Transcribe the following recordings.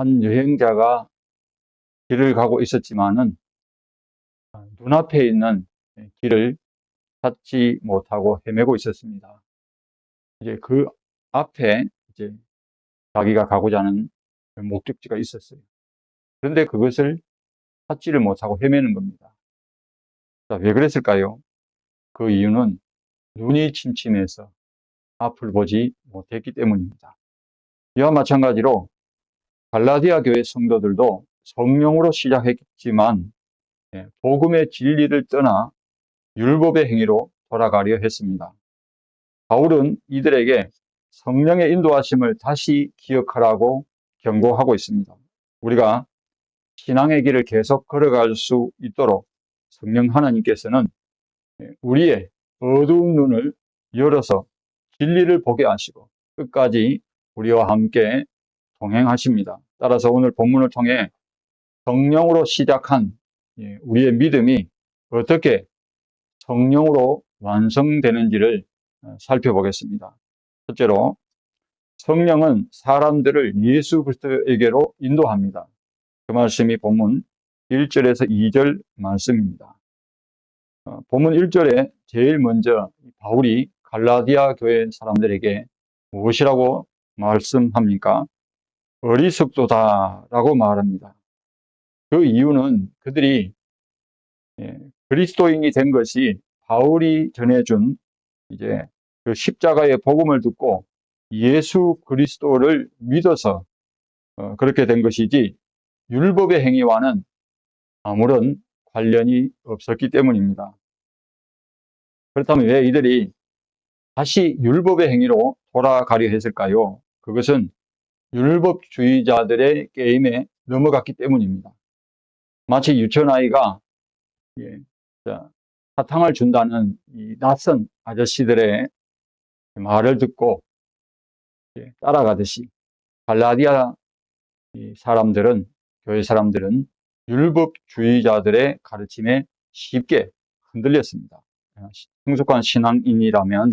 한 여행자가 길을 가고 있었지만은 눈앞에 있는 길을 찾지 못하고 헤매고 있었습니다. 이제 그 앞에 이제 자기가 가고자 하는 목적지가 있었어요. 그런데 그것을 찾지를 못하고 헤매는 겁니다. 자, 왜 그랬을까요? 그 이유는 눈이 침침해서 앞을 보지 못했기 때문입니다. 이와 마찬가지로 갈라디아 교회 성도들도 성령으로 시작했지만 복음의 진리를 떠나 율법의 행위로 돌아가려 했습니다. 바울은 이들에게 성령의 인도하심을 다시 기억하라고 경고하고 있습니다. 우리가 신앙의 길을 계속 걸어갈 수 있도록 성령 하나님께서는 우리의 어두운 눈을 열어서 진리를 보게 하시고 끝까지 우리와 함께 동행하십니다. 따라서 오늘 본문을 통해 성령으로 시작한 우리의 믿음이 어떻게 성령으로 완성되는지를 살펴보겠습니다. 첫째로 성령은 사람들을 예수 그리스도에게로 인도합니다. 그 말씀이 본문 1절에서 2절 말씀입니다. 본문 1절에 제일 먼저 바울이 갈라디아 교회 사람들에게 무엇이라고 말씀합니까? 어리석도다라고 말합니다. 그 이유는 그들이 그리스도인이 된 것이 바울이 전해준 이제 그 십자가의 복음을 듣고 예수 그리스도를 믿어서 그렇게 된 것이지 율법의 행위와는 아무런 관련이 없었기 때문입니다. 그렇다면 왜 이들이 다시 율법의 행위로 돌아가려 했을까요? 그것은 율법주의자들의 게임에 넘어갔기 때문입니다. 마치 유치원아이가 사탕을 준다는 이 낯선 아저씨들의 말을 듣고 따라가듯이 갈라디아 사람들은, 교회 사람들은 율법주의자들의 가르침에 쉽게 흔들렸습니다. 성숙한 신앙인이라면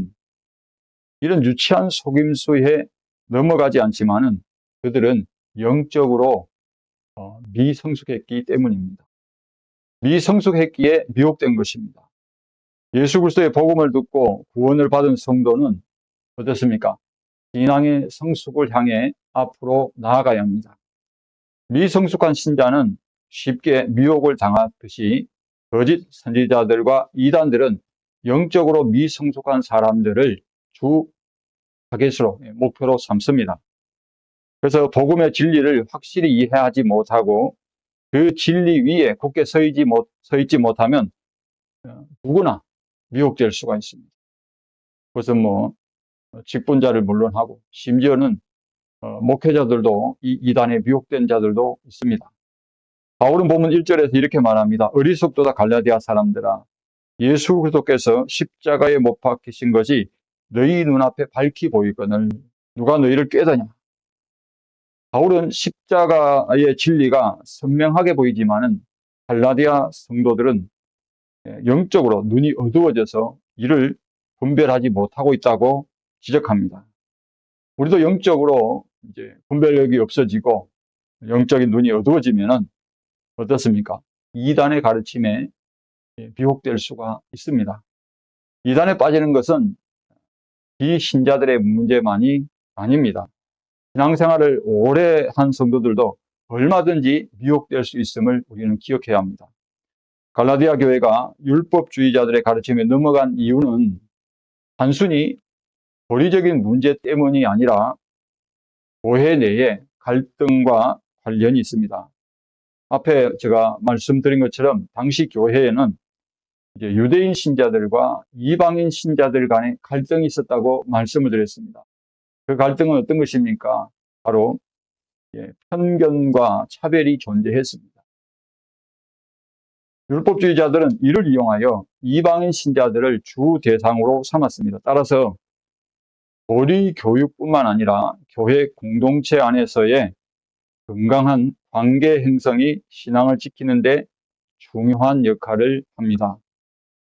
이런 유치한 속임수에 넘어가지 않지만은 그들은 영적으로 미성숙했기 때문입니다. 미성숙했기에 미혹된 것입니다. 예수 그리스도의 복음을 듣고 구원을 받은 성도는 어떻습니까? 신앙의 성숙을 향해 앞으로 나아가야 합니다. 미성숙한 신자는 쉽게 미혹을 당하듯이 거짓 선지자들과 이단들은 영적으로 미성숙한 사람들을 주 타겟으로 목표로 삼습니다. 그래서 복음의 진리를 확실히 이해하지 못하고 그 진리 위에 굳게 서 있지 못하면 누구나 미혹될 수가 있습니다. 그것은 직분자를 물론하고 심지어는 목회자들도 이 이단에 미혹된 자들도 있습니다. 바울은 본문 1절에서 이렇게 말합니다. 어리석도다 갈라디아 사람들아, 예수 그리스도께서 십자가에 못 박히신 것이 너희 눈앞에 밝히 보이거늘 누가 너희를 꾀더냐. 바울은 십자가의 진리가 선명하게 보이지만은 갈라디아 성도들은 영적으로 눈이 어두워져서 이를 분별하지 못하고 있다고 지적합니다. 우리도 영적으로 이제 분별력이 없어지고 영적인 눈이 어두워지면은 어떻습니까? 이단의 가르침에 비혹될 수가 있습니다. 이단에 빠지는 것은 비신자들의 문제만이 아닙니다. 신앙생활을 오래 한 성도들도 얼마든지 미혹될 수 있음을 우리는 기억해야 합니다. 갈라디아 교회가 율법주의자들의 가르침에 넘어간 이유는 단순히 도리적인 문제 때문이 아니라 교회 내에 갈등과 관련이 있습니다. 앞에 제가 말씀드린 것처럼 당시 교회에는 이제 유대인 신자들과 이방인 신자들 간의 갈등이 있었다고 말씀을 드렸습니다. 그 갈등은 어떤 것입니까? 바로 편견과 차별이 존재했습니다. 율법주의자들은 이를 이용하여 이방인 신자들을 주 대상으로 삼았습니다. 따라서 도리 교육뿐만 아니라 교회 공동체 안에서의 건강한 관계 형성이 신앙을 지키는 데 중요한 역할을 합니다.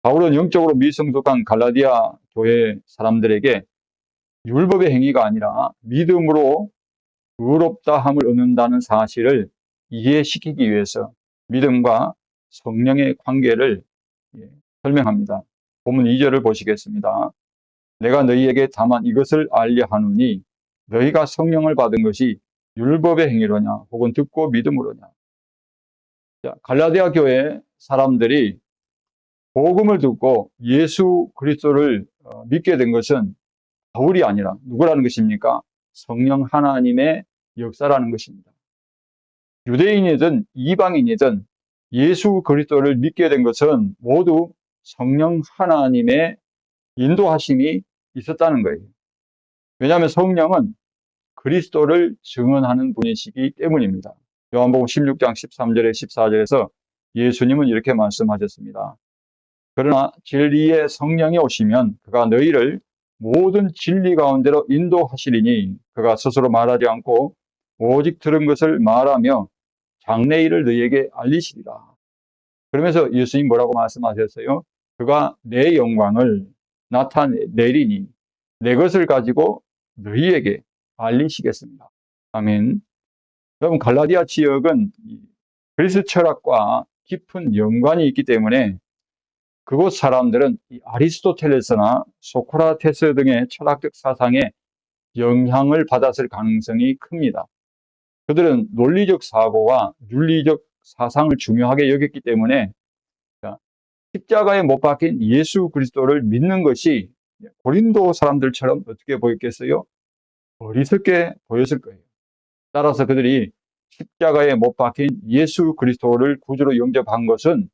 바울은 영적으로 미성숙한 갈라디아 교회 사람들에게 율법의 행위가 아니라 믿음으로 의롭다함을 얻는다는 사실을 이해시키기 위해서 믿음과 성령의 관계를 설명합니다. 본문 2절을 보시겠습니다. 내가 너희에게 다만 이것을 알려 하노니 너희가 성령을 받은 것이 율법의 행위로냐 혹은 듣고 믿음으로냐. 자, 갈라디아 교회 사람들이 복음을 듣고 예수 그리스도를 믿게 된 것은 바울이 아니라 누구라는 것입니까? 성령 하나님의 역사라는 것입니다. 유대인이든 이방인이든 예수 그리스도를 믿게 된 것은 모두 성령 하나님의 인도하심이 있었다는 거예요. 왜냐하면 성령은 그리스도를 증언하는 분이시기 때문입니다. 요한복음 16장 13절에 14절에서 예수님은 이렇게 말씀하셨습니다. 그러나 진리의 성령이 오시면 그가 너희를 모든 진리 가운데로 인도하시리니 그가 스스로 말하지 않고 오직 들은 것을 말하며 장래일을 너희에게 알리시리라. 그러면서 예수님 뭐라고 말씀하셨어요? 그가 내 영광을 나타내리니 내 것을 가지고 너희에게 알리시겠습니다. 아멘. 여러분, 갈라디아 지역은 그리스 철학과 깊은 연관이 있기 때문에 그곳 사람들은 아리스토텔레스나 소크라테스 등의 철학적 사상에 영향을 받았을 가능성이 큽니다. 그들은 논리적 사고와 윤리적 사상을 중요하게 여겼기 때문에 십자가에 못 박힌 예수 그리스도를 믿는 것이 고린도 사람들처럼 어떻게 보였겠어요? 어리석게 보였을 거예요. 따라서 그들이 십자가에 못 박힌 예수 그리스도를 구주로 영접한 것은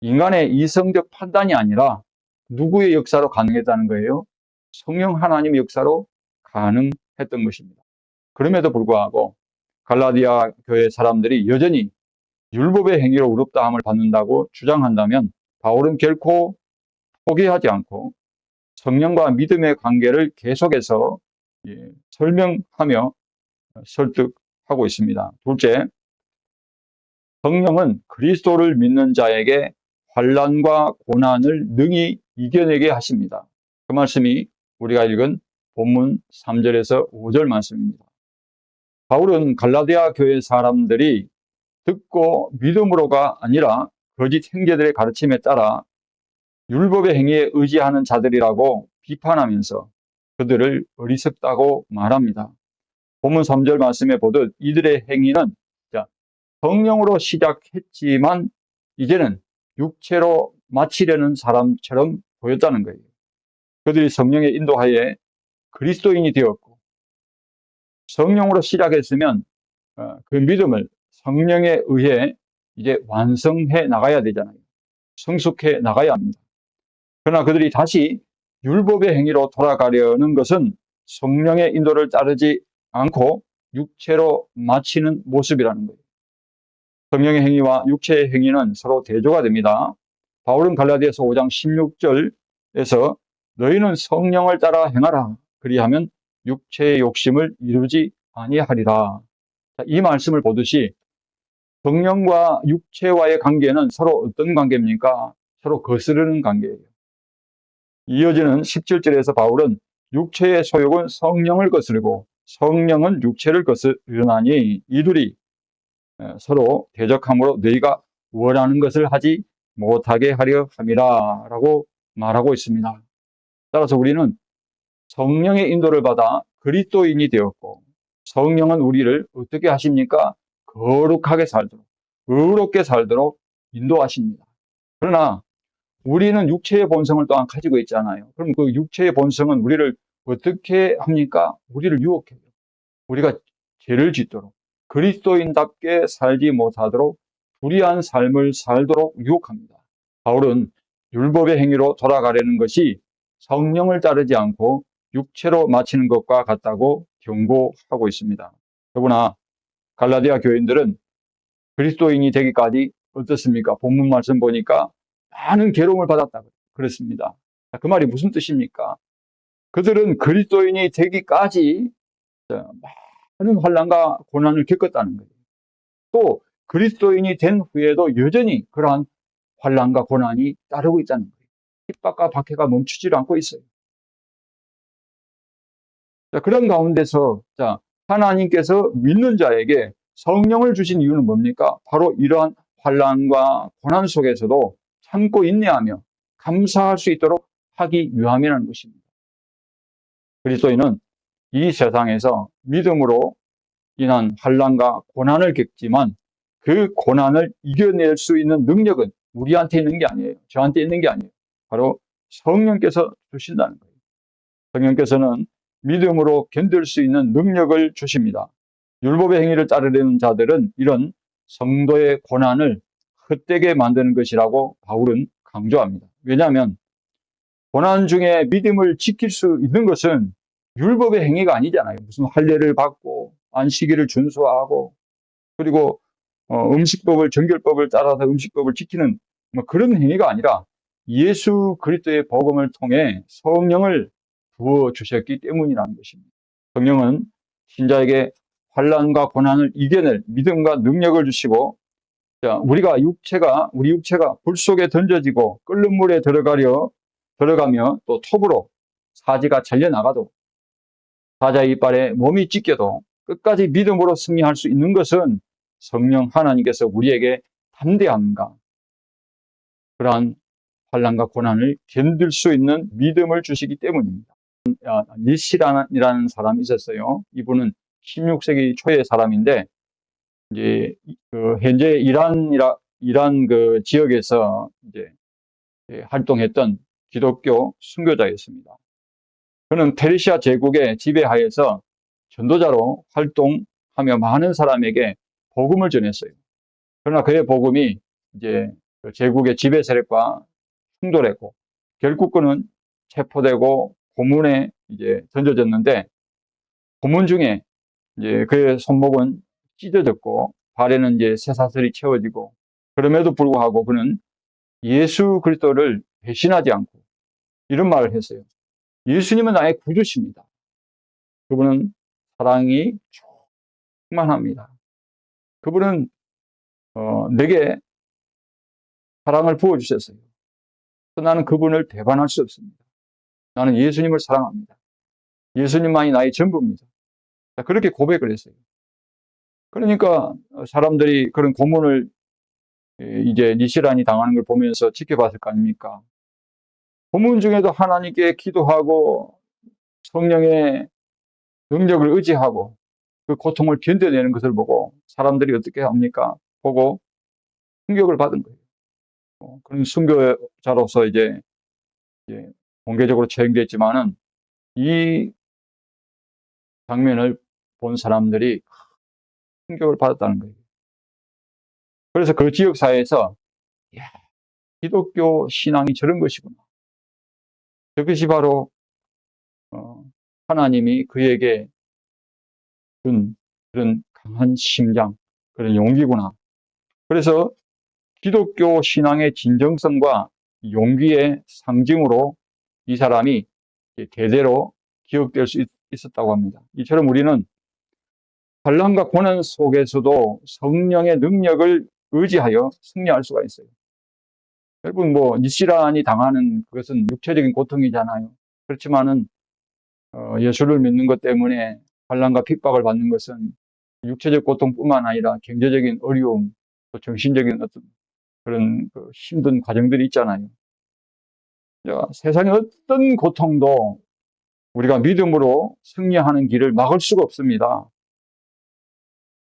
인간의 이성적 판단이 아니라 누구의 역사로 가능했다는 거예요? 성령 하나님의 역사로 가능했던 것입니다. 그럼에도 불구하고 갈라디아 교회 사람들이 여전히 율법의 행위로 의롭다함을 받는다고 주장한다면 바울은 결코 포기하지 않고 성령과 믿음의 관계를 계속해서 설명하며 설득하고 있습니다. 둘째, 성령은 그리스도를 믿는 자에게 환난과 고난을 능히 이겨내게 하십니다. 그 말씀이 우리가 읽은 본문 3절에서 5절 말씀입니다. 바울은 갈라디아 교회 사람들이 듣고 믿음으로가 아니라 거짓 형제들의 가르침에 따라 율법의 행위에 의지하는 자들이라고 비판하면서 그들을 어리석다고 말합니다. 본문 3절 말씀에 보듯 이들의 행위는 성령으로 시작했지만 이제는 육체로 마치려는 사람처럼 보였다는 거예요. 그들이 성령의 인도하에 그리스도인이 되었고 성령으로 시작했으면 그 믿음을 성령에 의해 이제 완성해 나가야 되잖아요. 성숙해 나가야 합니다. 그러나 그들이 다시 율법의 행위로 돌아가려는 것은 성령의 인도를 따르지 않고 육체로 마치는 모습이라는 거예요. 성령의 행위와 육체의 행위는 서로 대조가 됩니다. 바울은 갈라디아서 5장 16절에서 너희는 성령을 따라 행하라. 그리하면 육체의 욕심을 이루지 아니하리라. 이 말씀을 보듯이 성령과 육체와의 관계는 서로 어떤 관계입니까? 서로 거스르는 관계예요. 이어지는 17절에서 바울은 육체의 소욕은 성령을 거스르고 성령은 육체를 거스르나니 이둘이 서로 대적함으로 너희가 원하는 것을 하지 못하게 하려 함이라 라고 말하고 있습니다. 따라서 우리는 성령의 인도를 받아 그리스도인이 되었고 성령은 우리를 어떻게 하십니까? 거룩하게 살도록 의롭게 살도록 인도하십니다. 그러나 우리는 육체의 본성을 또한 가지고 있잖아요. 그럼 그 육체의 본성은 우리를 어떻게 합니까? 우리를 유혹해요. 우리가 죄를 짓도록 그리스도인답게 살지 못하도록 불의한 삶을 살도록 유혹합니다. 바울은 율법의 행위로 돌아가려는 것이 성령을 따르지 않고 육체로 마치는 것과 같다고 경고하고 있습니다. 더구나 갈라디아 교인들은 그리스도인이 되기까지 어떻습니까? 본문 말씀 보니까 많은 괴로움을 받았다고 그랬습니다. 그 말이 무슨 뜻입니까? 그들은 그리스도인이 되기까지 많은 환난과 고난을 겪었다는 거예요. 또 그리스도인이 된 후에도 여전히 그러한 환난과 고난이 따르고 있다는 거예요. 핍박과 박해가 멈추지 않고 있어요. 자, 그런 가운데서 하나님께서 믿는 자에게 성령을 주신 이유는 뭡니까? 바로 이러한 환난과 고난 속에서도 참고 인내하며 감사할 수 있도록 하기 위함이라는 것입니다. 그리스도인은 이 세상에서 믿음으로 인한 환난과 고난을 겪지만 그 고난을 이겨낼 수 있는 능력은 우리한테 있는 게 아니에요. 저한테 있는 게 아니에요. 바로 성령께서 주신다는 거예요. 성령께서는 믿음으로 견딜 수 있는 능력을 주십니다. 율법의 행위를 따르려는 자들은 이런 성도의 고난을 헛되게 만드는 것이라고 바울은 강조합니다. 왜냐하면 고난 중에 믿음을 지킬 수 있는 것은 율법의 행위가 아니잖아요. 무슨 할례를 받고 안식일을 준수하고 그리고 음식법을 정결법을 따라서 음식법을 지키는 뭐 그런 행위가 아니라 예수 그리스도의 복음을 통해 성령을 부어 주셨기 때문이라는 것입니다. 성령은 신자에게 환난과 고난을 이겨낼 믿음과 능력을 주시고, 우리 육체가 불 속에 던져지고 끓는 물에 들어가며 또 톱으로 사지가 잘려 나가도 사자의 이빨에 몸이 찢겨도 끝까지 믿음으로 승리할 수 있는 것은 성령 하나님께서 우리에게 담대함과 그러한 환난과 고난을 견딜 수 있는 믿음을 주시기 때문입니다. 니시란이라는 사람이 있었어요. 이분은 16세기 초의 사람인데 이제 현재 이란 그 지역에서 이제 활동했던 기독교 순교자였습니다. 그는 페르시아 제국의 지배하에서 전도자로 활동하며 많은 사람에게 복음을 전했어요. 그러나 그의 복음이 이제 제국의 지배 세력과 충돌했고 결국 그는 체포되고 고문에 이제 던져졌는데 고문 중에 이제 그의 손목은 찢어졌고 발에는 이제 쇠사슬이 채워지고 그럼에도 불구하고 그는 예수 그리스도를 배신하지 않고 이런 말을 했어요. 예수님은 나의 구주십니다. 그분은 사랑이 충만합니다. 그분은 내게 사랑을 부어주셨어요. 나는 그분을 배반할 수 없습니다. 나는 예수님을 사랑합니다. 예수님만이 나의 전부입니다. 그렇게 고백을 했어요. 그러니까 사람들이 그런 고문을 이제 니시란이 당하는 걸 보면서 지켜봤을 거 아닙니까? 고문 중에도 하나님께 기도하고 성령의 능력을 의지하고 그 고통을 견뎌내는 것을 보고 사람들이 어떻게 합니까? 보고 충격을 받은 거예요. 그런 순교자로서 이제 공개적으로 처형됐지만은 이 장면을 본 사람들이 충격을 받았다는 거예요. 그래서 그 지역 사회에서 기독교 신앙이 저런 것이구나. 저것이 바로 하나님이 그에게 준 그런 강한 심장, 그런 용기구나. 그래서 기독교 신앙의 진정성과 용기의 상징으로 이 사람이 대대로 기억될 수 있었다고 합니다. 이처럼 우리는 환난과 고난 속에서도 성령의 능력을 의지하여 승리할 수가 있어요. 여러분 니시란이 당하는 그것은 육체적인 고통이잖아요. 그렇지만은 예수를 믿는 것 때문에 환난과 핍박을 받는 것은 육체적 고통뿐만 아니라 경제적인 어려움, 또 정신적인 어떤 그런 힘든 과정들이 있잖아요. 세상의 어떤 고통도 우리가 믿음으로 승리하는 길을 막을 수가 없습니다.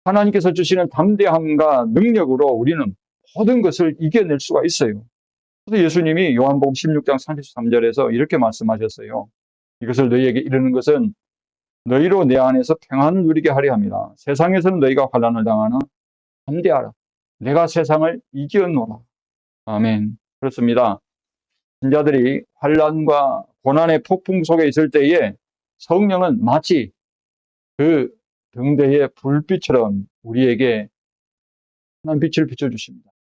하나님께서 주시는 담대함과 능력으로 우리는 모든 것을 이겨낼 수가 있어요. 그래서 예수님이 요한복음 16장 33절에서 이렇게 말씀하셨어요. 이것을 너희에게 이르는 것은 너희로 내 안에서 평안을 누리게 하려 합니다. 세상에서는 너희가 환난을 당하나 담대하라. 내가 세상을 이겼노라. 아멘. 그렇습니다. 신자들이 환난과 고난의 폭풍 속에 있을 때에 성령은 마치 그 등대의 불빛처럼 우리에게 환한 빛을 비춰주십니다.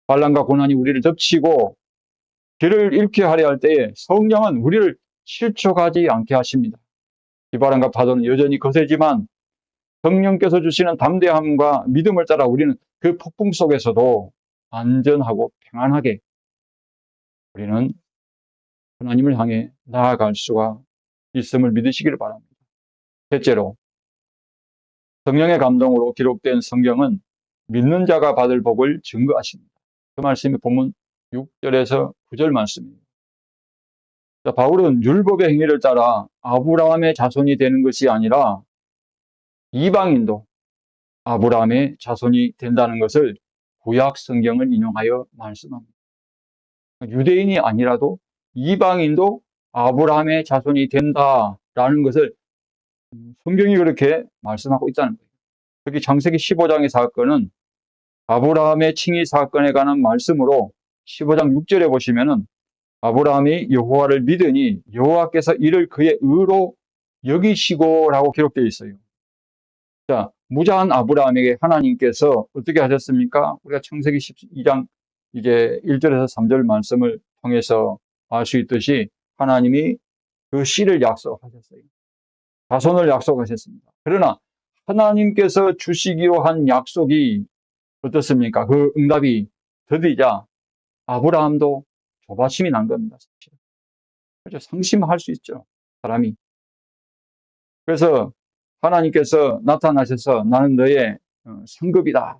환난과 고난이 우리를 덮치고 길을 잃게 하려 할 때에 성령은 우리를 실족하지 않게 하십니다. 비바람과 파도는 여전히 거세지만 성령께서 주시는 담대함과 믿음을 따라 우리는 그 폭풍 속에서도 안전하고 평안하게 우리는 하나님을 향해 나아갈 수가 있음을 믿으시기를 바랍니다. 셋째로 성령의 감동으로 기록된 성경은 믿는 자가 받을 복을 증거하십니다. 그 말씀이 본문 6절에서 9절 말씀입니다. 자, 바울은 율법의 행위를 따라 아브라함의 자손이 되는 것이 아니라 이방인도 아브라함의 자손이 된다는 것을 구약 성경을 인용하여 말씀합니다. 유대인이 아니라도 이방인도 아브라함의 자손이 된다라는 것을 성경이 그렇게 말씀하고 있다는 거예요. 특히 창세기 15장의 사건은 아브라함의 칭의 사건에 관한 말씀으로 15장 6절에 보시면은 아브라함이 여호와를 믿으니 여호와께서 이를 그의 의로 여기시고라고 기록되어 있어요. 자, 무자한 아브라함에게 하나님께서 어떻게 하셨습니까? 우리가 창세기 12장 이제 1절에서 3절 말씀을 통해서 알 수 있듯이 하나님이 그 씨를 약속하셨어요. 자손을 약속하셨습니다. 그러나 하나님께서 주시기로 한 약속이 어떻습니까? 그 응답이 더디자 아브라함도 조바심이 난 겁니다. 그렇죠? 상심할 수 있죠. 사람이. 그래서 하나님께서 나타나셔서 나는 너의 상급이다.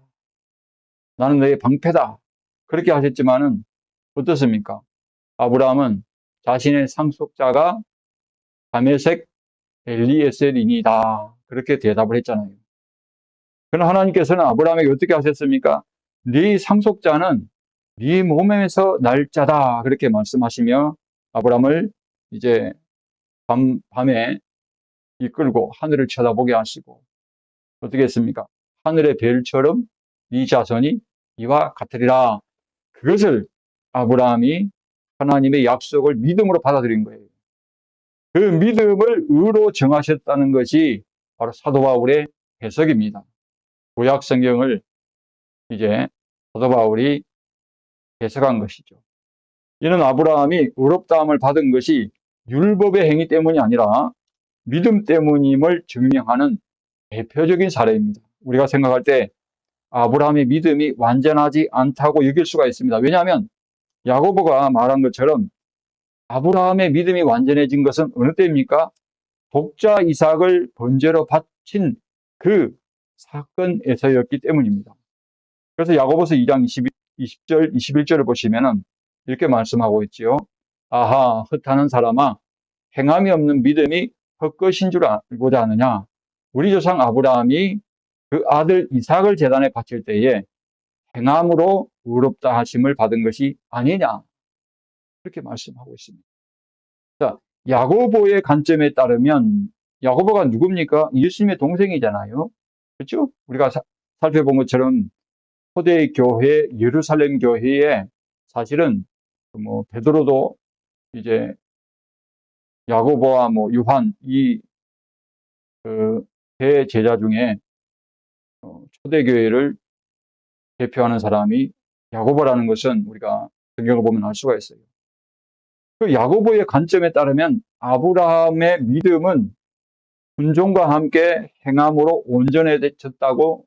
나는 너의 방패다. 그렇게 하셨지만은 어떻습니까? 아브라함은 자신의 상속자가 다메섹 엘리에셀이니다. 그렇게 대답을 했잖아요. 그러나 하나님께서는 아브라함에게 어떻게 하셨습니까? 네 상속자는 네 몸에서 날 자다. 그렇게 말씀하시며 아브라함을 이제 밤에 이끌고 하늘을 쳐다보게 하시고 어떻게 했습니까? 하늘의 별처럼 네 자손이 이와 같으리라. 그것을 아브라함이 하나님의 약속을 믿음으로 받아들인 거예요. 그 믿음을 의로 정하셨다는 것이 바로 사도 바울의 해석입니다. 구약 성경을 이제 사도 바울이 해석한 것이죠. 이는 아브라함이 의롭다함을 받은 것이 율법의 행위 때문이 아니라 믿음 때문임을 증명하는 대표적인 사례입니다. 우리가 생각할 때 아브라함의 믿음이 완전하지 않다고 여길 수가 있습니다. 왜냐하면 야고보가 말한 것처럼 아브라함의 믿음이 완전해진 것은 어느 때입니까? 독자 이삭을 번제로 바친 그 사건에서였기 때문입니다. 그래서 야고보서 2장 20절, 21절을 보시면은 이렇게 말씀하고 있지요. 아하, 헛하는 사람아, 행함이 없는 믿음이 헛것인 줄 알고자 하느냐? 우리 조상 아브라함이 그 아들 이삭을 제단에 바칠 때에 행함으로 의롭다 하심을 받은 것이 아니냐? 그렇게 말씀하고 있습니다. 자, 야고보의 관점에 따르면 야고보가 누굽니까? 예수님의 동생이잖아요. 그렇죠? 우리가 살펴본 것처럼 초대 교회, 예루살렘 교회에 사실은 뭐 베드로도 이제 야고보와 뭐 요한 이 대제자 중에 초대 교회를 대표하는 사람이 야고보라는 것은 우리가 성경을 보면 알 수가 있어요. 그 야고보의 관점에 따르면 아브라함의 믿음은 순종과 함께 행함으로 온전해졌다고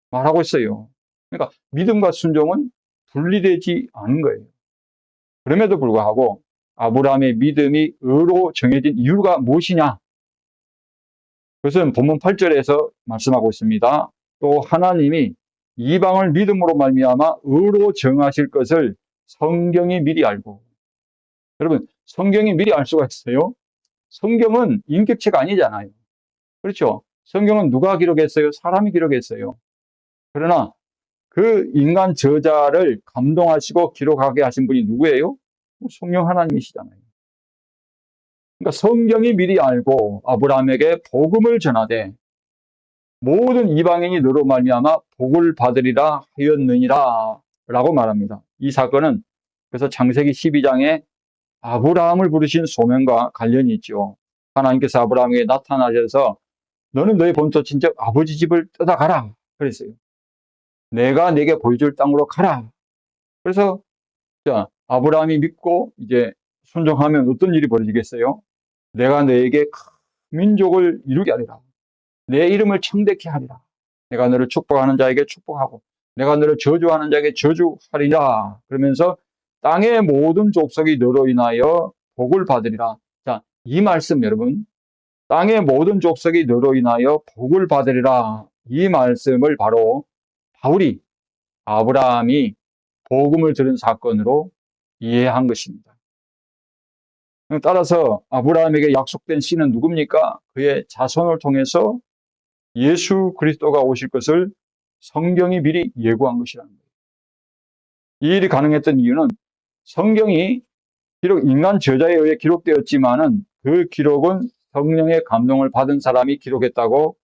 말하고 있어요. 그러니까 믿음과 순종은 분리되지 않은 거예요. 그럼에도 불구하고 아브라함의 믿음이 의로 정해진 이유가 무엇이냐? 그것은 본문 8절에서 말씀하고 있습니다. 또 하나님이 이방을 믿음으로 말미암아 의로 정하실 것을 성경이 미리 알고. 여러분, 성경이 미리 알 수가 있어요? 성경은 인격체가 아니잖아요. 그렇죠? 성경은 누가 기록했어요? 사람이 기록했어요. 그러나 그 인간 저자를 감동하시고 기록하게 하신 분이 누구예요? 성령 하나님이시잖아요. 그러니까 성경이 미리 알고 아브라함에게 복음을 전하되 모든 이방인이 너로 말미암아 복을 받으리라 하였느니라 라고 말합니다. 이 사건은 그래서 창세기 12장에 아브라함을 부르신 소명과 관련이 있죠. 하나님께서 아브라함에게 나타나셔서 너는 너의 본토 친척 아버지 집을 떠나가라 그랬어요. 내가 내게 보여줄 땅으로 가라. 그래서 자, 아브라함이 믿고 이제 순종하면 어떤 일이 벌어지겠어요? 내가 너에게 큰 민족을 이루게 하리라. 내 이름을 창대케 하리라. 내가 너를 축복하는 자에게 축복하고 내가 너를 저주하는 자에게 저주하리라. 그러면서 땅의 모든 족속이 너로 인하여 복을 받으리라. 자, 이 말씀 여러분, 땅의 모든 족속이 너로 인하여 복을 받으리라 이 말씀을 바로 바울이 아브라함이 복음을 들은 사건으로 이해한 것입니다. 따라서 아브라함에게 약속된 씨는 누굽니까? 그의 자손을 통해서 예수 그리스도가 오실 것을 성경이 미리 예고한 것이라는 거예요. 이 일이 가능했던 이유는 성경이 비록 인간 저자에 의해 기록되었지만은 그 기록은 성령의 감동을 받은 사람이 기록했다고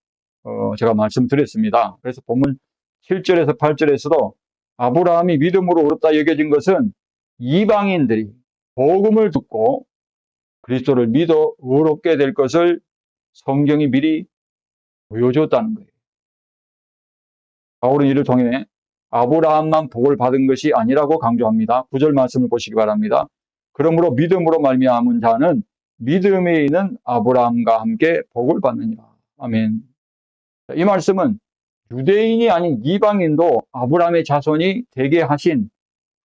제가 말씀드렸습니다. 그래서 본문 7절에서 8절에서도 아브라함이 믿음으로 옳다 여겨진 것은 이방인들이 복음을 듣고 그리스도를 믿어 의롭게 될 것을 성경이 미리 보여줬다는 거예요. 바울은 이를 통해 아브라함만 복을 받은 것이 아니라고 강조합니다. 9절 말씀을 보시기 바랍니다. 그러므로 믿음으로 말미암은 자는 믿음에 있는 아브라함과 함께 복을 받느니라. 아멘. 이 말씀은 유대인이 아닌 이방인도 아브라함의 자손이 되게 하신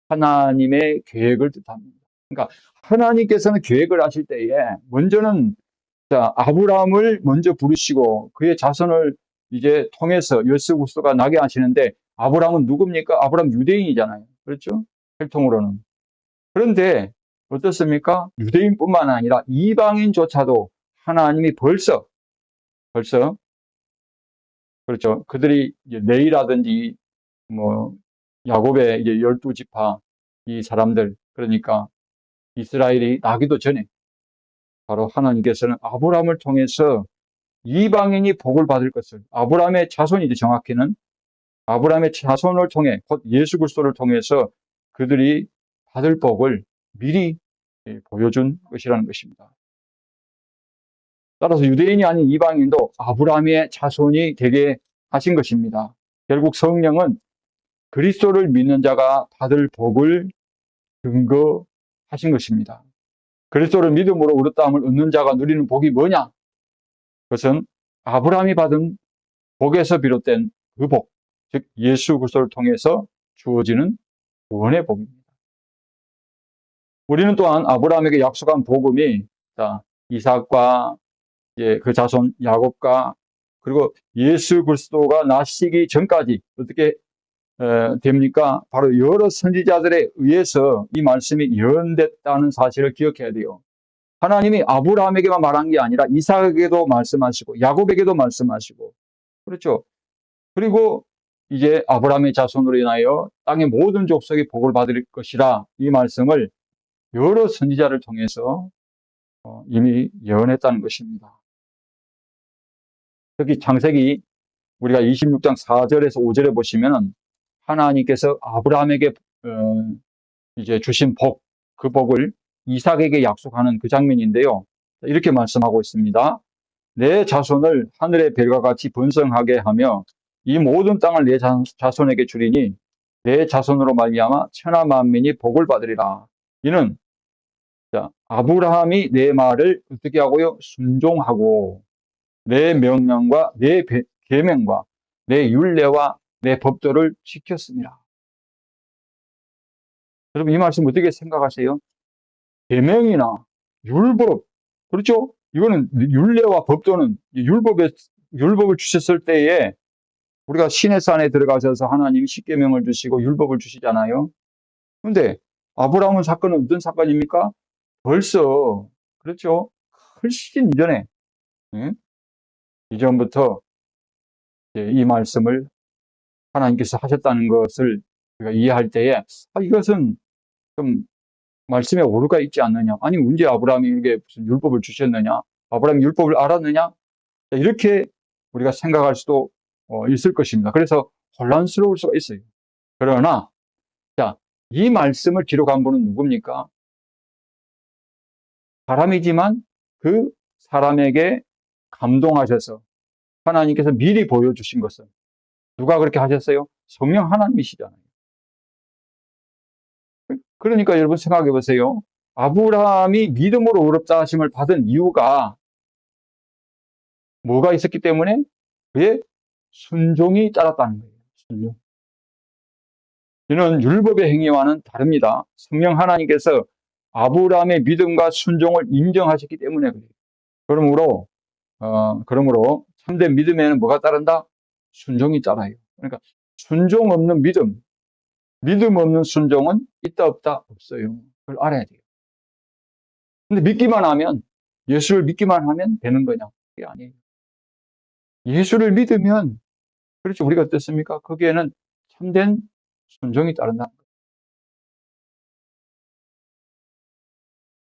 하나님의 계획을 뜻합니다. 그러니까 하나님께서는 계획을 하실 때에 먼저는 아브라함을 먼저 부르시고 그의 자손을 이제 통해서 예수 그리스도가 나게 하시는데 아브라함은 누굽니까? 아브라함 유대인이잖아요. 그렇죠? 혈통으로는. 그런데 어떻습니까? 유대인뿐만 아니라 이방인조차도 하나님이 벌써 그렇죠. 그들이 이제 레위라든지 뭐 야곱의 이제 12지파 이 사람들 그러니까 이스라엘이 나기도 전에 바로 하나님께서는 아브라함을 통해서 이방인이 복을 받을 것을 아브라함의 자손이죠. 정확히는 아브라함의 자손을 통해 곧 예수 그리스도를 통해서 그들이 받을 복을 미리 보여준 것이라는 것입니다. 따라서 유대인이 아닌 이방인도 아브라함의 자손이 되게 하신 것입니다. 결국 성령은 그리스도를 믿는 자가 받을 복을 증거하신 것입니다. 그리스도를 믿음으로 의롭다함을 얻는 자가 누리는 복이 뭐냐? 그것은 아브라함이 받은 복에서 비롯된 그 복, 즉 예수 그리스도를 통해서 주어지는 구원의 복입니다. 우리는 또한 아브라함에게 약속한 복음이 이삭과 그 자손 야곱과 그리고 예수 그리스도가 나시기 전까지 어떻게 됩니까? 바로 여러 선지자들에 의해서 이 말씀이 예언됐다는 사실을 기억해야 돼요. 하나님이 아브라함에게만 말한 게 아니라 이삭에게도 말씀하시고 야곱에게도 말씀하시고 그렇죠. 그리고 이제 아브라함의 자손으로 인하여 땅의 모든 족속이 복을 받을 것이라 이 말씀을 여러 선지자를 통해서 이미 예언했다는 것입니다. 특히 창세기 우리가 26장 4절에서 5절에 보시면은 하나님께서 아브라함에게 이제 주신 복, 그 복을 이삭에게 약속하는 그 장면인데요. 이렇게 말씀하고 있습니다. 내 자손을 하늘의 별과 같이 번성하게 하며 이 모든 땅을 내 자손에게 주리니 내 자손으로 말미암아 천하 만민이 복을 받으리라. 이는 아브라함이 내 말을 어떻게 하고요? 순종하고 내 명령과 내 계명과 내 율례와 내 법도를 지켰습니다. 여러분 이 말씀 어떻게 생각하세요? 계명이나 율법 그렇죠? 이거는 율례와 법도는 율법을 주셨을 때에 우리가 시내 산에 들어가셔서 하나님이 십계명을 주시고 율법을 주시잖아요. 그런데 아브라함 사건은 어떤 사건입니까? 벌써 그렇죠? 훨씬 이전에 이전부터 이 말씀을 하나님께서 하셨다는 것을 우리가 이해할 때에 이것은 좀 말씀에 오류가 있지 않느냐? 아니 언제 아브라함에게 무슨 율법을 주셨느냐? 아브라함이 율법을 알았느냐? 이렇게 우리가 생각할 수도 있을 것입니다. 그래서 혼란스러울 수가 있어요. 그러나 이 말씀을 기록한 분은 누굽니까? 사람이지만 그 사람에게 감동하셔서 하나님께서 미리 보여주신 것은 누가 그렇게 하셨어요? 성령 하나님이시잖아요. 그러니까 여러분 생각해 보세요. 아브라함이 믿음으로 의롭다 하심을 받은 이유가 뭐가 있었기 때문에? 그의 순종이 따랐다는 거예요. 순종. 이는 율법의 행위와는 다릅니다. 성령 하나님께서 아브라함의 믿음과 순종을 인정하셨기 때문에 그래요. 그러므로 참된 믿음에는 뭐가 따른다? 순종이 따라요. 그러니까 순종 없는 믿음, 믿음 없는 순종은 있다 없다 없어요. 그걸 알아야 돼요. 근데 믿기만 하면, 예수를 믿기만 하면 되는 거냐? 그게 아니에요. 예수를 믿으면, 그렇죠. 우리가 어떻습니까? 거기에는 참된 순종이 따른다.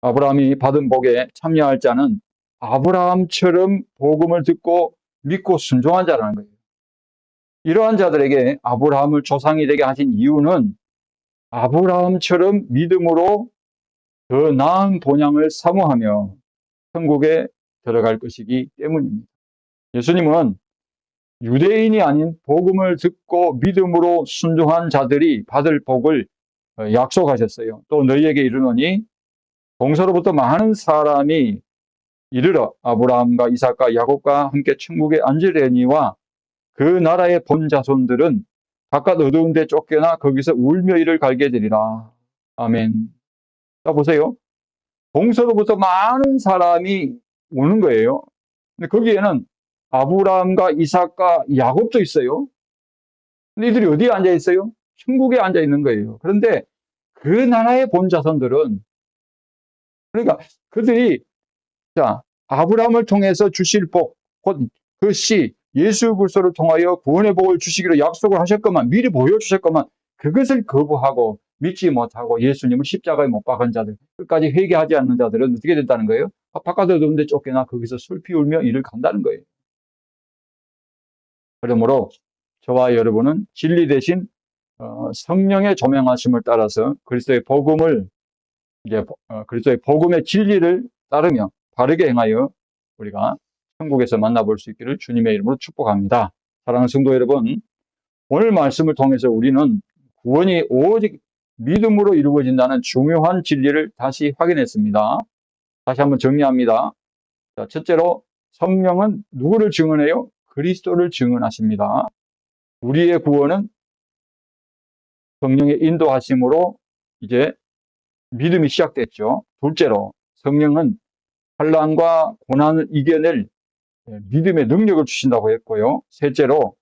아브라함이 받은 복에 참여할 자는 아브라함처럼 복음을 듣고 믿고 순종한 자라는 거예요. 이러한 자들에게 아브라함을 조상이 되게 하신 이유는 아브라함처럼 믿음으로 더 나은 본향을 사모하며 천국에 들어갈 것이기 때문입니다. 예수님은 유대인이 아닌 복음을 듣고 믿음으로 순종한 자들이 받을 복을 약속하셨어요. 또 너희에게 이르노니 동서로부터 많은 사람이 이르러 아브라함과 이삭과 야곱과 함께 천국에 앉으려니와 그 나라의 본 자손들은 바깥 어두운 데 쫓겨나 거기서 울며 이를 갈게 되리라. 아멘. 자, 보세요. 동서로부터 많은 사람이 오는 거예요. 근데 거기에는 아브라함과 이삭과 야곱도 있어요. 근데 이들이 어디에 앉아 있어요? 천국에 앉아 있는 거예요. 그런데 그 나라의 본 자손들은, 그러니까 그들이, 자, 아브라함을 통해서 주실 복, 곧 그 씨, 예수 그리스도를 통하여 구원의 복을 주시기로 약속을 하셨건만, 미리 보여주셨건만, 그것을 거부하고 믿지 못하고 예수님을 십자가에 못 박은 자들, 끝까지 회개하지 않는 자들은 어떻게 된다는 거예요? 바깥에 어두운 데 쫓겨나 거기서 슬피 울며 이를 간다는 거예요. 그러므로 저와 여러분은 진리 대신 성령의 조명하심을 따라서 그리스도의 복음을, 이제 그리스도의 복음의 진리를 따르며 바르게 행하여 우리가 천국에서 만나볼 수 있기를 주님의 이름으로 축복합니다. 사랑하는 성도 여러분, 오늘 말씀을 통해서 우리는 구원이 오직 믿음으로 이루어진다는 중요한 진리를 다시 확인했습니다. 다시 한번 정리합니다. 자, 첫째로 성령은 누구를 증언해요? 그리스도를 증언하십니다. 우리의 구원은 성령의 인도하심으로 이제 믿음이 시작됐죠. 둘째로 성령은 환난과 고난을 이겨낼 믿음의 능력을 주신다고 했고요. 셋째로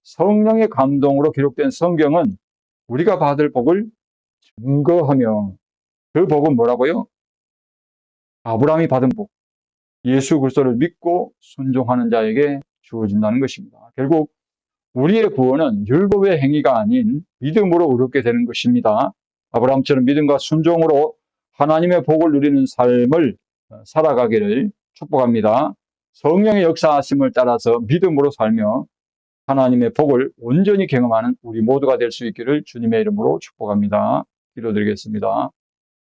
성령의 감동으로 기록된 성경은 우리가 받을 복을 증거하며, 그 복은 뭐라고요? 아브라함이 받은 복, 예수 그리스도를 믿고 순종하는 자에게 주어진다는 것입니다. 결국 우리의 구원은 율법의 행위가 아닌 믿음으로 얻게 되는 것입니다. 아브라함처럼 믿음과 순종으로 하나님의 복을 누리는 삶을 살아가기를 축복합니다. 성령의 역사하심을 따라서 믿음으로 살며 하나님의 복을 온전히 경험하는 우리 모두가 될 수 있기를 주님의 이름으로 축복합니다. 기도드리겠습니다.